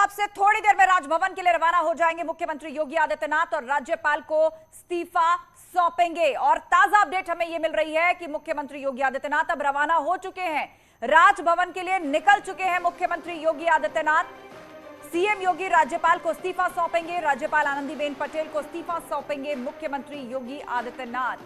अब से थोड़ी देर में राजभवन के लिए रवाना हो जाएंगे मुख्यमंत्री योगी आदित्यनाथ और राज्यपाल को इस्तीफा सौंपेंगे। और ताजा अपडेट हमें यह मिल रही है कि मुख्यमंत्री योगी आदित्यनाथ अब रवाना हो चुके हैं, राजभवन के लिए निकल चुके हैं मुख्यमंत्री योगी आदित्यनाथ। सीएम योगी राज्यपाल को इस्तीफा सौंपेंगे, राज्यपाल आनंदीबेन पटेल को इस्तीफा सौंपेंगे मुख्यमंत्री योगी आदित्यनाथ।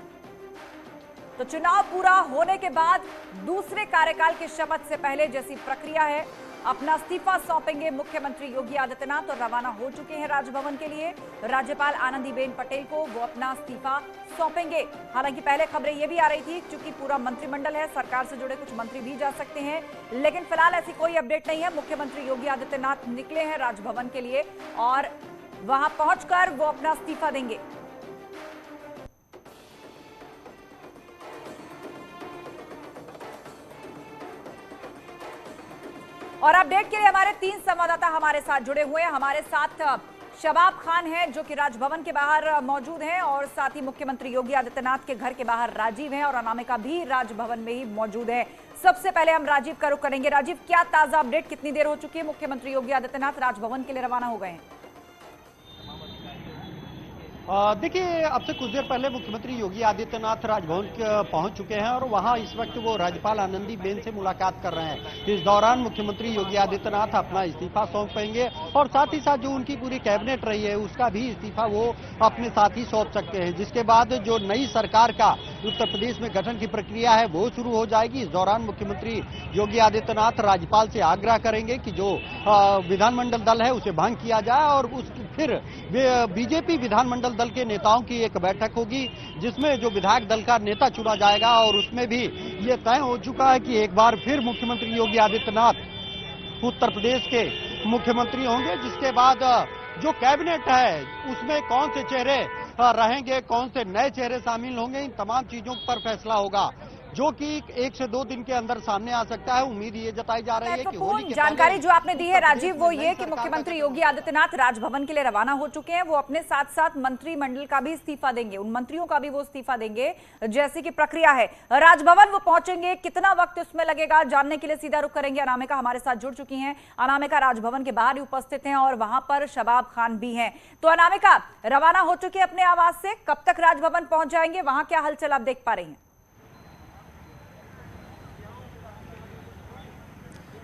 तो चुनाव पूरा होने के बाद दूसरे कार्यकाल की शपथ से पहले जैसी प्रक्रिया है, अपना इस्तीफा सौंपेंगे मुख्यमंत्री योगी आदित्यनाथ और रवाना हो चुके हैं राजभवन के लिए। राज्यपाल आनंदीबेन पटेल को वो अपना इस्तीफा सौंपेंगे। हालांकि पहले खबरें ये भी आ रही थी, क्योंकि पूरा मंत्रिमंडल है, सरकार से जुड़े कुछ मंत्री भी जा सकते हैं, लेकिन फिलहाल ऐसी कोई अपडेट नहीं है। मुख्यमंत्री योगी आदित्यनाथ निकले हैं राजभवन के लिए और वहां पहुंचकर वो अपना इस्तीफा देंगे। और अपडेट के लिए हमारे 3 संवाददाता हमारे साथ जुड़े हुए हैं। हमारे साथ शबाब खान हैं जो कि राजभवन के बाहर मौजूद हैं, और साथ ही मुख्यमंत्री योगी आदित्यनाथ के घर के बाहर राजीव हैं और अनामिका भी राजभवन में ही मौजूद है। सबसे पहले हम राजीव का रुख करेंगे। राजीव, क्या ताजा अपडेट, कितनी देर हो चुकी है मुख्यमंत्री योगी आदित्यनाथ राजभवन के लिए रवाना हो गए हैं? देखिए, अब से कुछ देर पहले मुख्यमंत्री योगी आदित्यनाथ राजभवन पहुंच चुके हैं और वहां इस वक्त वो राज्यपाल आनंदीबेन से मुलाकात कर रहे हैं। इस दौरान मुख्यमंत्री योगी आदित्यनाथ अपना इस्तीफा सौंपेंगे और साथ ही साथ जो उनकी पूरी कैबिनेट रही है उसका भी इस्तीफा वो अपने साथ ही सौंप सकते हैं, जिसके बाद जो नई सरकार का उत्तर प्रदेश में गठन की प्रक्रिया है वो शुरू हो जाएगी। इस दौरान मुख्यमंत्री योगी आदित्यनाथ राज्यपाल से आग्रह करेंगे कि जो विधानमंडल दल है उसे भंग किया जाए और फिर बीजेपी विधानमंडल दल के नेताओं की एक बैठक होगी, जिसमें जो विधायक दल का नेता चुना जाएगा और उसमें भी ये तय हो चुका है कि एक बार फिर मुख्यमंत्री योगी आदित्यनाथ उत्तर प्रदेश के मुख्यमंत्री होंगे। जिसके बाद जो कैबिनेट है उसमें कौन से चेहरे रहेंगे, कौन से नए चेहरे शामिल होंगे, इन तमाम चीजों पर फैसला होगा, जो कि 1 से 2 दिन के अंदर सामने आ सकता है। उम्मीद ये जताई जा रही है कि होली के जानकारी जो आपने दी है राजीव, वो ये कि मुख्यमंत्री योगी आदित्यनाथ राजभवन के लिए रवाना हो चुके हैं। वो अपने साथ साथ मंत्रिमंडल का भी इस्तीफा देंगे, उन मंत्रियों का भी वो इस्तीफा देंगे जैसी की प्रक्रिया है। राजभवन वो पहुंचेंगे, कितना वक्त उसमें लगेगा जानने के लिए सीधा रुख करेंगे। अनामिका हमारे साथ जुड़ चुकी हैं। अनामिका राजभवन के बाहर ही उपस्थित हैं और वहां पर शबाब खान भी हैं। तो अनामिका, रवाना हो चुके अपने आवास से, कब तक राजभवन पहुंच जाएंगे, वहां क्या हलचल आप देख पा रही हैं?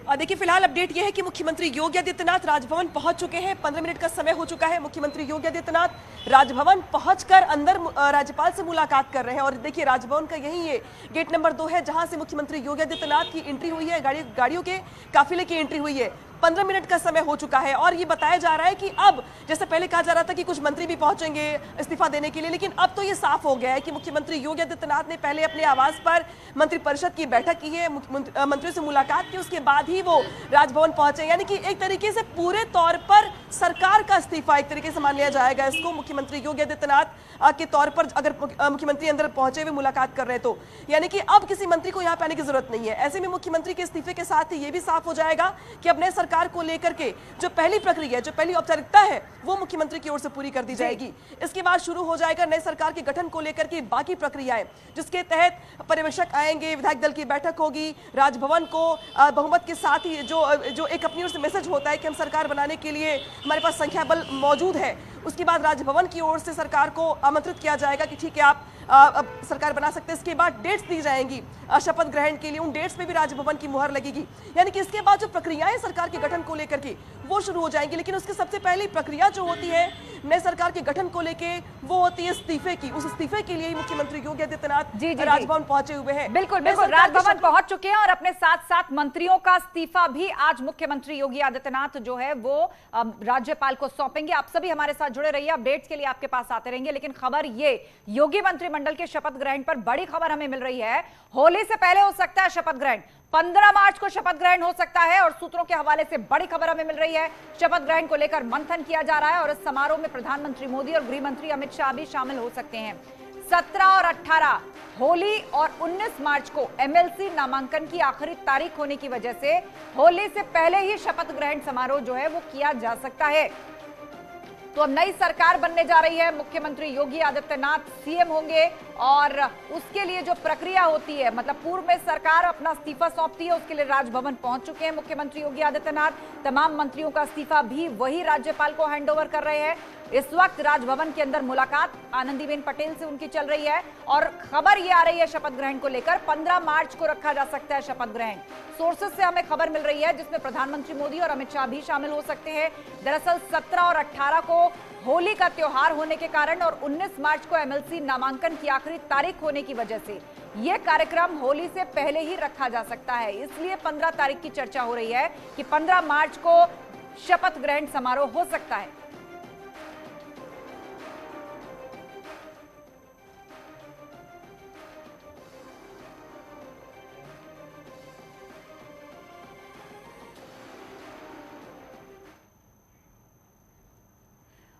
देखिए, फिलहाल अपडेट यह है कि मुख्यमंत्री योगी आदित्यनाथ राजभवन पहुंच चुके हैं। 15 मिनट का समय हो चुका है। मुख्यमंत्री योगी आदित्यनाथ राजभवन पहुंचकर अंदर राज्यपाल से मुलाकात कर रहे हैं। और देखिए, राजभवन का यही ये गेट नंबर 2 है, जहां से मुख्यमंत्री योगी आदित्यनाथ की एंट्री हुई है, गाड़ियों के काफिले की एंट्री हुई है। 15 मिनट का समय हो चुका है और ये बताया जा रहा है कि अब, जैसे पहले कहा जा रहा था कि कुछ मंत्री भी पहुंचेंगे इस्तीफा देने के लिए, लेकिन अब तो ये साफ हो गया है कि मुख्यमंत्री योगी आदित्यनाथ ने पहले अपने आवास पर मंत्रिपरिषद की बैठक की है, मंत्रियों से मुलाकात की, उसके बाद ही वो राजभवन पहुंचे। यानी कि एक तरीके से पूरे तौर पर सरकार का इस्तीफा एक तरीके से मान लिया जाएगा इसको। मुख्यमंत्री योगी आदित्यनाथ के तौर पर अगर मुख्यमंत्री अंदर पहुंचे हुए मुलाकात कर रहे तो यानी कि अब किसी मंत्री को यहां पे आने की जरूरत नहीं है। ऐसे में मुख्यमंत्री के इस्तीफे के साथ ही ये भी साफ हो जाएगा कि अब नए सरकार को लेकर के जो पहली प्रक्रिया, जो पहली औपचारिकता है, वो मुख्यमंत्री की ओर से पूरी कर दी जाएगी। इसके बाद शुरू हो जाएगा नए सरकार के गठन को लेकर के बाकी प्रक्रियाएं, जिसके तहत पर्यवेक्षक आएंगे, विधायक दल की बैठक होगी, राजभवन को बहुमत के साथ ही जो एक अपनी ओर से मैसेज होता है कि हम सरकार बनाने के लिए हमारे पास संख्या बल मौजूद है, उसके बाद राजभवन की ओर से सरकार को आमंत्रित किया जाएगा कि ठीक है, आप अब सरकार बना सकते हैं। इसके बाद डेट्स दी जाएंगी शपथ ग्रहण के लिए, उन डेट्स पे भी राजभवन की मुहर लगेगी। यानी कि इसके बाद जो प्रक्रियाएं सरकार के गठन को लेकर के वो शुरू हो जाएंगी। लेकिन उसकी सबसे पहली प्रक्रिया जो होती है नए सरकार के गठन को लेके, वो होती है इस्तीफे की। उस इस्तीफे के लिए ही मुख्यमंत्री योगी आदित्यनाथ राजभवन पहुंचे हुए हैं। बिल्कुल बिल्कुल, राजभवन पहुंच चुके हैं और अपने साथ साथ मंत्रियों का इस्तीफा भी आज मुख्यमंत्री योगी आदित्यनाथ जो है वो राज्यपाल को सौंपेंगे। आप सभी हमारे साथ जुड़े रहिए, अपडेट्स के लिए आपके पास आते रहेंगे। लेकिन खबर ये, योगी मंत्रिमंडल के शपथ ग्रहण पर बड़ी खबर हमें मिल रही है। होली से पहले हो सकता है शपथ ग्रहण, 15 मार्च को शपथ ग्रहण हो सकता है और सूत्रों के हवाले से बड़ी खबर हमें मिल रही है। शपथ ग्रहण को लेकर मंथन किया जा रहा है और इस समारोह में प्रधानमंत्री मोदी और गृह मंत्री अमित शाह भी शामिल हो सकते हैं। 17 और 18 होली और 19 मार्च को एमएलसी नामांकन की आखिरी तारीख होने की वजह से होली से पहले ही शपथ ग्रहण समारोह जो है वो किया जा सकता है। तो अब नई सरकार बनने जा रही है, मुख्यमंत्री योगी आदित्यनाथ सीएम होंगे, और उसके लिए जो प्रक्रिया होती है, मतलब पूर्व में सरकार अपना इस्तीफा सौंपती है, उसके लिए राजभवन पहुंच चुके हैं मुख्यमंत्री योगी आदित्यनाथ। तमाम मंत्रियों का इस्तीफा भी वही राज्यपाल को हैंडओवर कर रहे हैं। इस वक्त राजभवन के अंदर मुलाकात आनंदीबेन पटेल से उनकी चल रही है और खबर ये आ रही है शपथ ग्रहण को लेकर 15 मार्च को रखा जा सकता है शपथ ग्रहण। सोर्सेस से हमें खबर मिल रही है जिसमें प्रधानमंत्री मोदी और अमित शाह भी शामिल हो सकते हैं। दरअसल 17 और 18 को होली का त्योहार होने के कारण और 19 मार्च को एमएलसी नामांकन की आखिरी तारीख होने की वजह से यह कार्यक्रम होली से पहले ही रखा जा सकता है। इसलिए 15 तारीख की चर्चा हो रही है कि 15 मार्च को शपथ ग्रहण समारोह हो सकता है।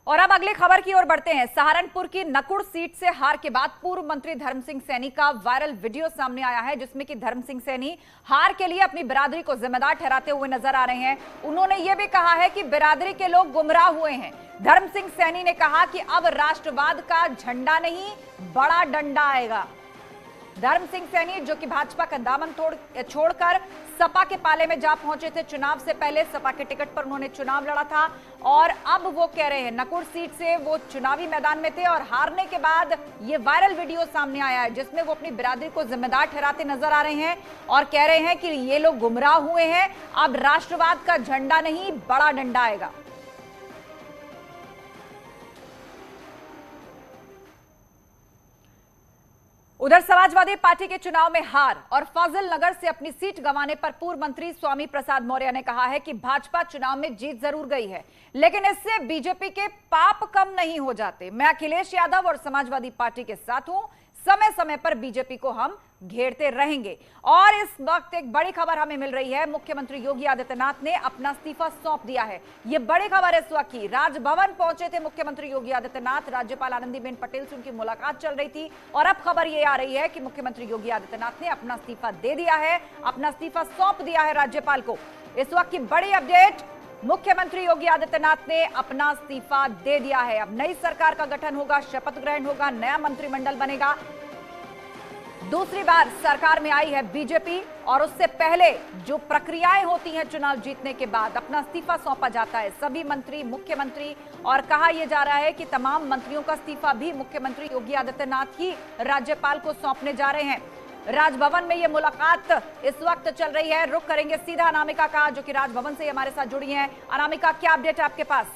और अब अगली खबर की ओर बढ़ते हैं। सहारनपुर की नकुड़ सीट से हार के बाद पूर्व मंत्री धर्म सिंह सैनी का वायरल वीडियो सामने आया है जिसमें कि धर्म सिंह सैनी हार के लिए अपनी बिरादरी को जिम्मेदार ठहराते हुए नजर आ रहे हैं। उन्होंने यह भी कहा है कि बिरादरी के लोग गुमराह हुए हैं। धर्म सिंह सैनी ने कहा कि अब राष्ट्रवाद का झंडा नहीं, बड़ा डंडा आएगा। धर्म सिंह सैनी जो कि भाजपा का दामन छोड़कर सपा के पाले में जा पहुंचे थे, चुनाव से पहले सपा के टिकट पर उन्होंने चुनाव लड़ा था और अब वो कह रहे हैं नकुड़ सीट से वो चुनावी मैदान में थे और हारने के बाद ये वायरल वीडियो सामने आया है जिसमें वो अपनी बिरादरी को जिम्मेदार ठहराते नजर आ रहे हैं और कह रहे हैं कि ये लोग गुमराह हुए हैं, अब राष्ट्रवाद का झंडा नहीं, बड़ा डंडा आएगा। उधर समाजवादी पार्टी के चुनाव में हार और फाजिल नगर से अपनी सीट गंवाने पर पूर्व मंत्री स्वामी प्रसाद मौर्य ने कहा है कि भाजपा चुनाव में जीत जरूर गई है लेकिन इससे बीजेपी के पाप कम नहीं हो जाते। मैं अखिलेश यादव और समाजवादी पार्टी के साथ हूं, समय समय पर बीजेपी को हम घेरते रहेंगे। और इस वक्त एक बड़ी खबर हमें मिल रही है, मुख्यमंत्री योगी आदित्यनाथ ने अपना इस्तीफा सौंप दिया है। यह बड़ी खबर इस वक्त की। राजभवन पहुंचे थे मुख्यमंत्री योगी आदित्यनाथ, राज्यपाल आनंदीबेन पटेल से उनकी मुलाकात चल रही थी और अब खबर यह आ रही है कि मुख्यमंत्री योगी आदित्यनाथ ने अपना इस्तीफा दे दिया है, अपना इस्तीफा सौंप दिया है राज्यपाल को। इस वक्त की बड़ी अपडेट, मुख्यमंत्री योगी आदित्यनाथ ने अपना इस्तीफा दे दिया है। अब नई सरकार का गठन होगा, शपथ ग्रहण होगा, नया मंत्रिमंडल बनेगा। दूसरी बार सरकार में आई है बीजेपी और उससे पहले जो प्रक्रियाएं होती हैं चुनाव जीतने के बाद अपना इस्तीफा सौंपा जाता है सभी मंत्री, मुख्यमंत्री, और कहा यह जा रहा है कि तमाम मंत्रियों का इस्तीफा भी मुख्यमंत्री योगी आदित्यनाथ ही राज्यपाल को सौंपने जा रहे हैं। राजभवन में यह मुलाकात इस वक्त चल रही है। रुख करेंगे सीधा अनामिका का जो कि राजभवन से हमारे साथ जुड़ी हैं। अनामिका, क्या अपडेट है आपके पास?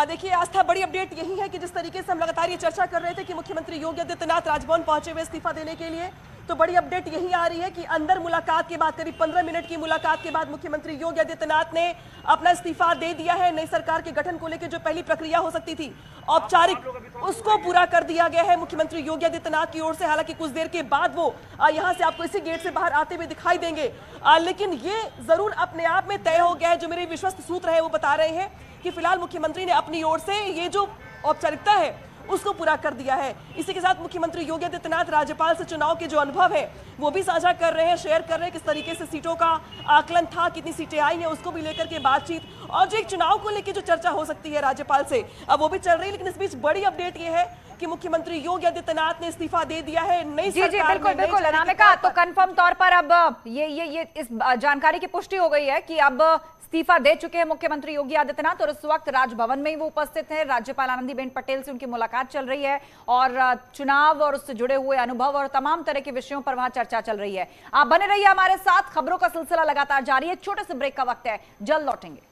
देखिए आस्था, बड़ी अपडेट यही है कि जिस तरीके से हम लगातार ये चर्चा कर रहे थे कि मुख्यमंत्री योगी आदित्यनाथ राजभवन पहुंचे हुए इस्तीफा देने के लिए, तो बड़ी अपडेट यही आ रही है कि अंदर मुलाकात के बाद, करीब 15 मिनट की मुलाकात के बाद मुख्यमंत्री योगी आदित्यनाथ ने अपना इस्तीफा दे दिया है। नई सरकार के गठन को लेकर जो पहली प्रक्रिया हो सकती थी औपचारिक, उसको पूरा कर दिया गया है मुख्यमंत्री योगी आदित्यनाथ की ओर से। हालांकि कुछ देर के बाद वो यहां से आपको इसी गेट से बाहर आते हुए दिखाई देंगे, लेकिन ये जरूर अपने आप में तय हो गया है। जो मेरे विश्वस्त सूत्र है वो बता रहे हैं कि फिलहाल मुख्यमंत्री ने अपनी ओर से ये जो औपचारिकता है उसको पूरा कर दिया है। इसी के साथ मुख्यमंत्री योगी आदित्यनाथ राज्यपाल से चुनाव के जो अनुभव है वो भी साझा कर रहे हैं, शेयर कर रहे हैं, किस तरीके से सीटों का आकलन था, कितनी सीटें आई हैं, उसको भी लेकर के बातचीत, और जो एक चुनाव को लेकर जो चर्चा हो सकती है राज्यपाल से, अब वो भी चल रही है। लेकिन इस बीच बड़ी अपडेट ये है कि मुख्यमंत्री योगी आदित्यनाथ ने इस्तीफा दे दिया है। नई सरकार में बिल्कुल अनामिका, तो कंफर्म तौर पर अब ये इस जानकारी की पुष्टि हो गई है कि अब इस्तीफा दे चुके हैं मुख्यमंत्री योगी आदित्यनाथ और इस वक्त राजभवन में ही वो उपस्थित हैं। राज्यपाल आनंदीबेन पटेल से उनकी मुलाकात चल रही है और चुनाव और उससे जुड़े हुए अनुभव और तमाम तरह के विषयों पर वहां चर्चा चल रही है। आप बने रहिए हमारे साथ, खबरों का सिलसिला लगातार जारी है। छोटे से ब्रेक का वक्त है, जल्द लौटेंगे।